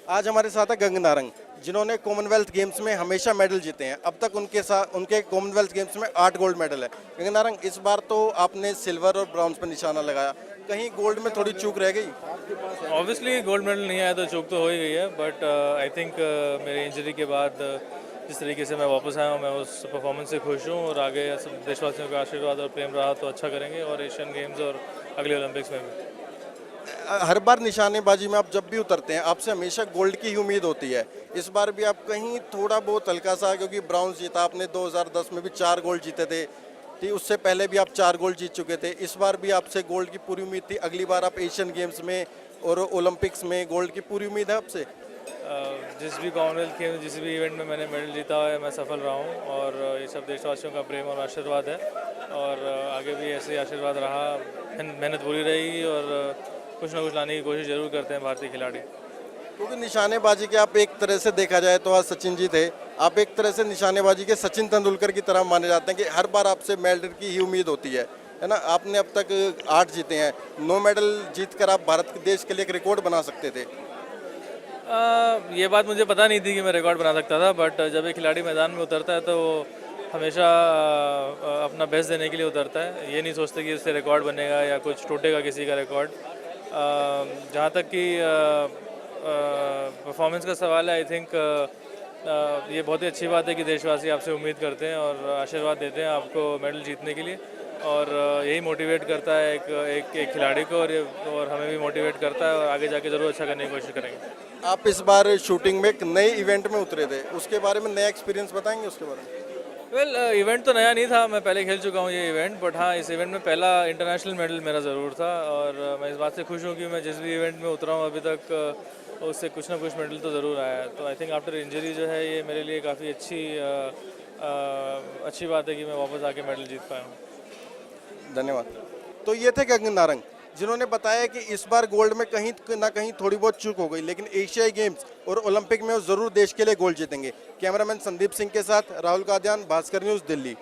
आज हमारे साथ है गंग नारंग, जिन्होंने कॉमनवेल्थ गेम्स में हमेशा मेडल जीते हैं। अब तक उनके कॉमनवेल्थ गेम्स में 8 गोल्ड मेडल है। गंग नारंग, इस बार तो आपने सिल्वर और ब्रॉन्ज पर निशाना लगाया, कहीं गोल्ड में थोड़ी चूक रह गई? ऑब्वियसली गोल्ड मेडल नहीं आया तो चूक तो हो ही गई है, बट आई थिंक मेरे इंजरी के बाद जिस तरीके से मैं वापस आया हूँ, मैं उस परफॉर्मेंस से खुश हूँ और आगे सब देशवासियों का आशीर्वाद और प्रेम रहा तो अच्छा करेंगे और एशियन गेम्स और अगले ओलंपिक्स में भी। हर बार निशानेबाजी में आप जब भी उतरते हैं, आपसे हमेशा गोल्ड की ही उम्मीद होती है। इस बार भी आप कहीं थोड़ा बहुत हल्का सा, क्योंकि ब्रॉन्ज जीता आपने 2010 में भी 4 गोल्ड जीते थे, ठीक, उससे पहले भी आप 4 गोल्ड जीत चुके थे। इस बार भी आपसे गोल्ड की पूरी उम्मीद थी। अगली बार आप एशियन गेम्स में और ओलंपिक्स में गोल्ड की पूरी उम्मीद है आपसे? जिस भी कॉमनवेल्थ गेम जिस भी इवेंट में मैंने मेडल जीता है मैं सफल रहा हूँ और ये सब देशवासियों का प्रेम और आशीर्वाद है और आगे भी ऐसे ही आशीर्वाद रहा, मेहनत पूरी रहेगी और कुछ ना कुछ लाने की कोशिश जरूर करते हैं भारतीय खिलाड़ी। क्योंकि निशानेबाजी के आप एक तरह से देखा जाए तो आज सचिन जी थे, आप एक तरह से निशानेबाजी के सचिन तेंदुलकर की तरह माने जाते हैं कि हर बार आपसे मेडल की ही उम्मीद होती है ना? आपने अब तक 8 जीते हैं, 9 मेडल जीतकर आप भारत के देश के लिए एक रिकॉर्ड बना सकते थे। ये बात मुझे पता नहीं थी कि मैं रिकॉर्ड बना सकता था, बट जब एक खिलाड़ी मैदान में उतरता है तो वो हमेशा अपना बेस्ट देने के लिए उतरता है। ये नहीं सोचते कि इससे रिकॉर्ड बनेगा या कुछ टूटेगा किसी का रिकॉर्ड। जहाँ तक कि परफॉर्मेंस का सवाल है, आई थिंक ये बहुत ही अच्छी बात है कि देशवासी आपसे उम्मीद करते हैं और आशीर्वाद देते हैं आपको मेडल जीतने के लिए और यही मोटिवेट करता है एक खिलाड़ी को और हमें भी मोटिवेट करता है और आगे जाके ज़रूर अच्छा करने की कोशिश करेंगे। आप इस बार शूटिंग में एक नए इवेंट में उतरे थे, उसके बारे में नया एक्सपीरियंस बताएंगे उसके बारे में? वेल इवेंट तो नया नहीं था, मैं पहले खेल चुका हूँ ये इवेंट, बट हाँ इस इवेंट में पहला इंटरनेशनल मेडल मेरा ज़रूर था और मैं इस बात से खुश हूँ कि मैं जिस भी इवेंट में उतरा हूँ अभी तक उससे कुछ ना कुछ मेडल तो ज़रूर आया है। तो आई थिंक आफ्टर इंजरी जो है ये मेरे लिए काफ़ी अच्छी बात है कि मैं वापस आके मेडल जीत पाया हूँ। धन्यवाद। तो ये थे गगन नारंग, जिन्होंने बताया कि इस बार गोल्ड में कहीं ना कहीं थोड़ी बहुत चूक हो गई, लेकिन एशियाई गेम्स और ओलंपिक में वो जरूर देश के लिए गोल्ड जीतेंगे। कैमरामैन संदीप सिंह के साथ राहुल कादियान, भास्कर न्यूज़, दिल्ली।